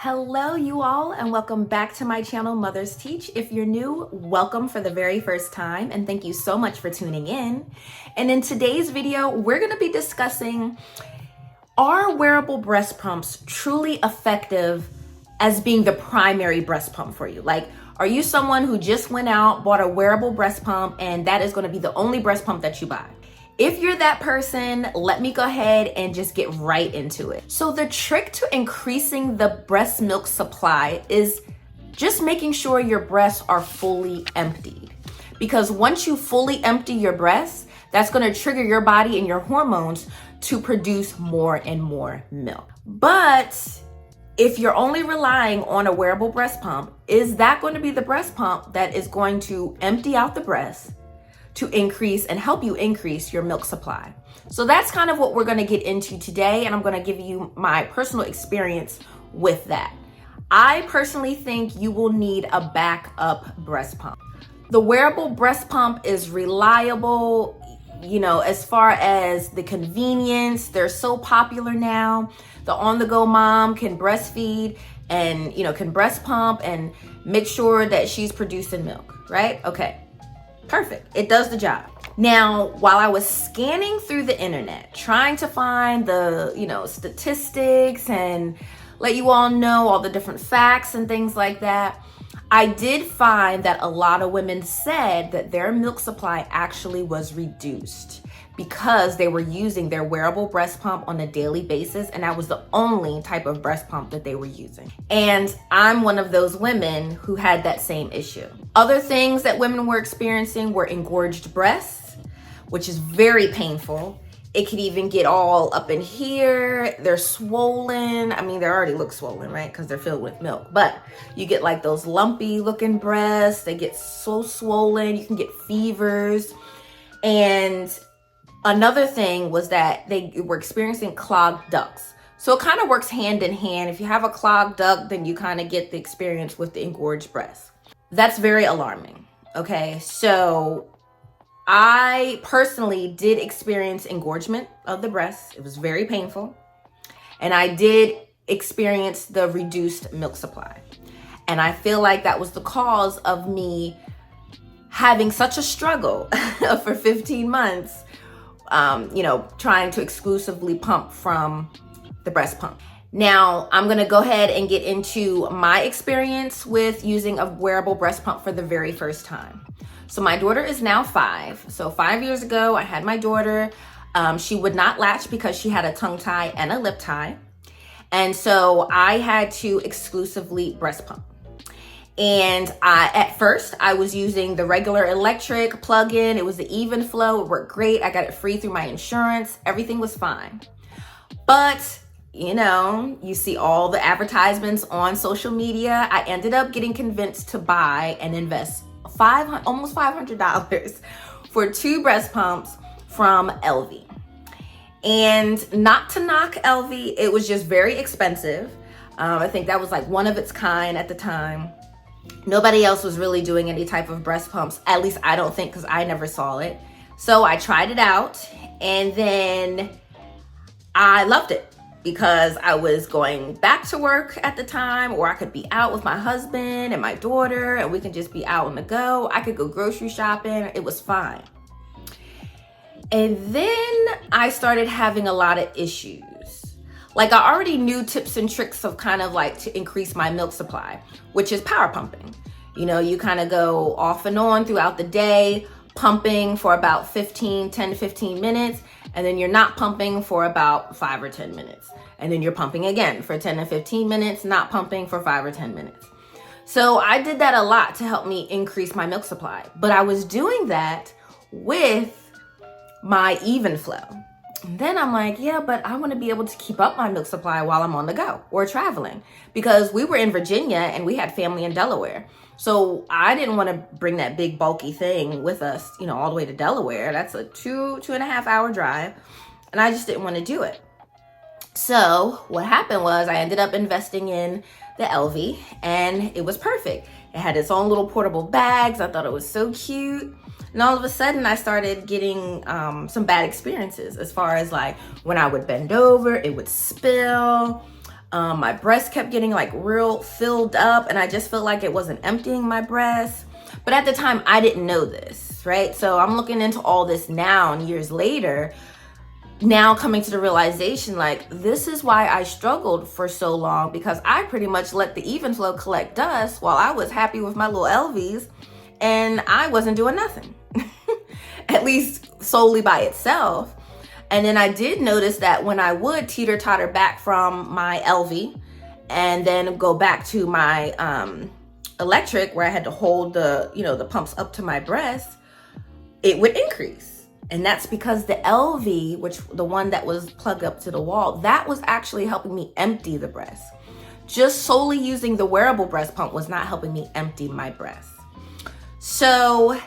Hello you all, and welcome back to my channel Mothers Teach. If you're new, welcome for the very first time, and thank you so much for tuning in. And in today's video, we're going to be discussing, are wearable breast pumps truly effective as being the primary breast pump for you? Like, are you someone who just went out, bought a wearable breast pump, and that is going to be the only breast pump that you buy? If you're that person, let me go ahead and just get right into it. So the trick to increasing the breast milk supply is just making sure your breasts are fully emptied. Because once you fully empty your breasts, that's gonna trigger your body and your hormones to produce more and more milk. But if you're only relying on a wearable breast pump, is that going to be the breast pump that is going to empty out the breast to increase and help you increase your milk supply? So that's kind of what we're going to get into today, and I'm going to give you my personal experience with that. I personally think you will need a backup breast pump. The wearable breast pump is reliable, as far as the convenience. They're so popular now. The on-the-go mom can breastfeed and, can breast pump and make sure that she's producing milk, right? Okay. Perfect. It does the job. Now, while I was scanning through the internet, trying to find the, statistics and let you all know all the different facts and things like that, I did find that a lot of women said that their milk supply actually was reduced because they were using their wearable breast pump on a daily basis, and that was the only type of breast pump that they were using. And I'm one of those women who had that same issue. Other things that women were experiencing were engorged breasts, which is very painful. It could even get all up in here. They're swollen. I mean, they already look swollen, right? Because they're filled with milk. But you get like those lumpy looking breasts. They get so swollen. You can get fevers. And another thing was that they were experiencing clogged ducts. So it kind of works hand in hand. If you have a clogged duct, then you kind of get the experience with the engorged breast. That's very alarming. Okay, so I personally did experience engorgement of the breast. It was very painful. And I did experience the reduced milk supply. And I feel like that was the cause of me having such a struggle for 15 months, trying to exclusively pump from the breast pump. Now, I'm going to go ahead and get into my experience with using a wearable breast pump for the very first time. So my daughter is now 5. So 5 years ago, I had my daughter. She would not latch because she had a tongue tie and a lip tie. And so I had to exclusively breast pump. And at first, I was using the regular electric plug-in. It was the Even Flow. It worked great. I got it free through my insurance. Everything was fine. But you see all the advertisements on social media. I ended up getting convinced to buy and invest almost $500 for 2 breast pumps from LV. And not to knock LV, it was just very expensive. I think that was like one of its kind at the time. Nobody else was really doing any type of breast pumps. At least I don't think, because I never saw it. So I tried it out, and then I loved it because I was going back to work at the time, or I could be out with my husband and my daughter, and we can just be out on the go. I could go grocery shopping. It was fine. And then I started having a lot of issues. Like, I already knew tips and tricks of kind of like to increase my milk supply, which is power pumping. You kind of go off and on throughout the day, pumping for about 10 to 15 minutes, and then you're not pumping for about 5 or 10 minutes. And then you're pumping again for 10 to 15 minutes, not pumping for 5 or 10 minutes. So I did that a lot to help me increase my milk supply. But I was doing that with my Even Flow. And then I'm like, yeah, but I want to be able to keep up my milk supply while I'm on the go or traveling, because we were in Virginia and we had family in Delaware. So I didn't want to bring that big bulky thing with us, all the way to Delaware. That's a 2.5 hour drive. And I just didn't want to do it. So what happened was I ended up investing in the LV, and it was perfect. It had its own little portable bags. I thought it was so cute. And all of a sudden I started getting some bad experiences as far as like when I would bend over, it would spill. My breast kept getting like real filled up, and I just felt like it wasn't emptying my breast. But at the time, I didn't know this, right? So I'm looking into all this now, and years later, now coming to the realization, like, this is why I struggled for so long, because I pretty much let the even flow collect dust while I was happy with my little LVs, and I wasn't doing nothing, at least solely by itself. And then I did notice that when I would teeter-totter back from my LV and then go back to my electric, where I had to hold the, the pumps up to my breast, it would increase. And that's because the LV, which the one that was plugged up to the wall, that was actually helping me empty the breast. Just solely using the wearable breast pump was not helping me empty my breast. So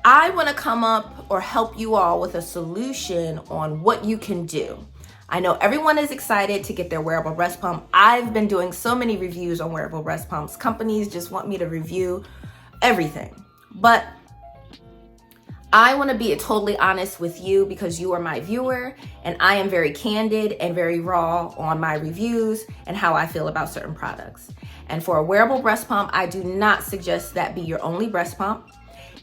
I want to come up or help you all with a solution on what you can do. I know everyone is excited to get their wearable breast pump. I've been doing so many reviews on wearable breast pumps. Companies just want me to review everything. But I want to be totally honest with you because you are my viewer, and I am very candid and very raw on my reviews and how I feel about certain products. And for a wearable breast pump, I do not suggest that be your only breast pump.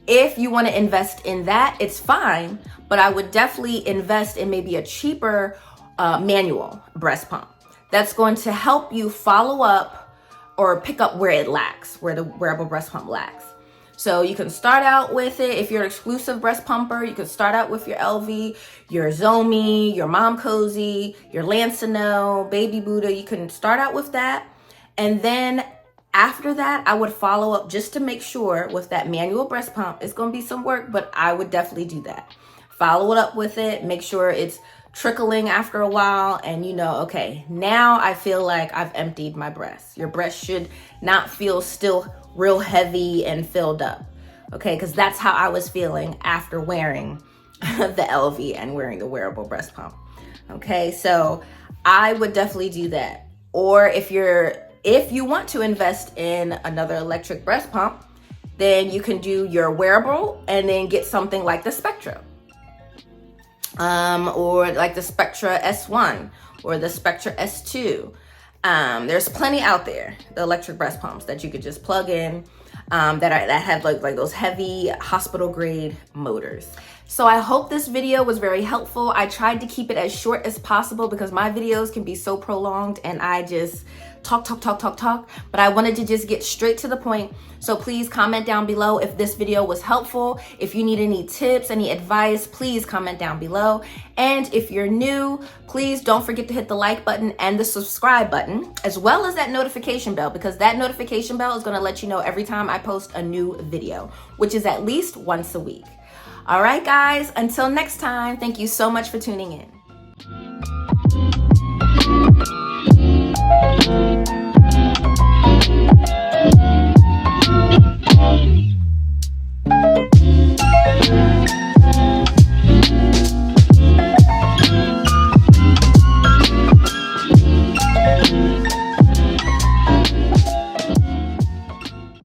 If you want to invest in that, it's fine, but I would definitely invest in maybe a cheaper manual breast pump that's going to help you follow up or pick up where it lacks, where the wearable breast pump lacks. So you can start out with it. If you're an exclusive breast pumper, you can start out with your LV, your Zomi, your Mom Cozy, your Lancino, Baby Buddha. You can start out with that. And then after that, I would follow up just to make sure with that manual breast pump. It's going to be some work, but I would definitely do that. Follow it up with it. Make sure it's trickling after a while, and okay, now I feel like I've emptied my breast. Your breast should not feel still real heavy and filled up, okay? Because that's how I was feeling after wearing the LV and wearing the wearable breast pump, okay? So I would definitely do that. Or if you want to invest in another electric breast pump, then you can do your wearable and then get something like the Spectra. Or like the Spectra S1 or the Spectra S2. There's plenty out there, the electric breast pumps that you could just plug in, that have like those heavy hospital grade motors. So I hope this video was very helpful. I tried to keep it as short as possible because my videos can be so prolonged and I just talk, but I wanted to just get straight to the point. So please comment down below if this video was helpful. If you need any tips, any advice, please comment down below. And if you're new, please don't forget to hit the like button and the subscribe button, as well as that notification bell, because that notification bell is gonna let you know every time I post a new video, which is at least once a week. All right, guys, until next time, thank you so much for tuning in.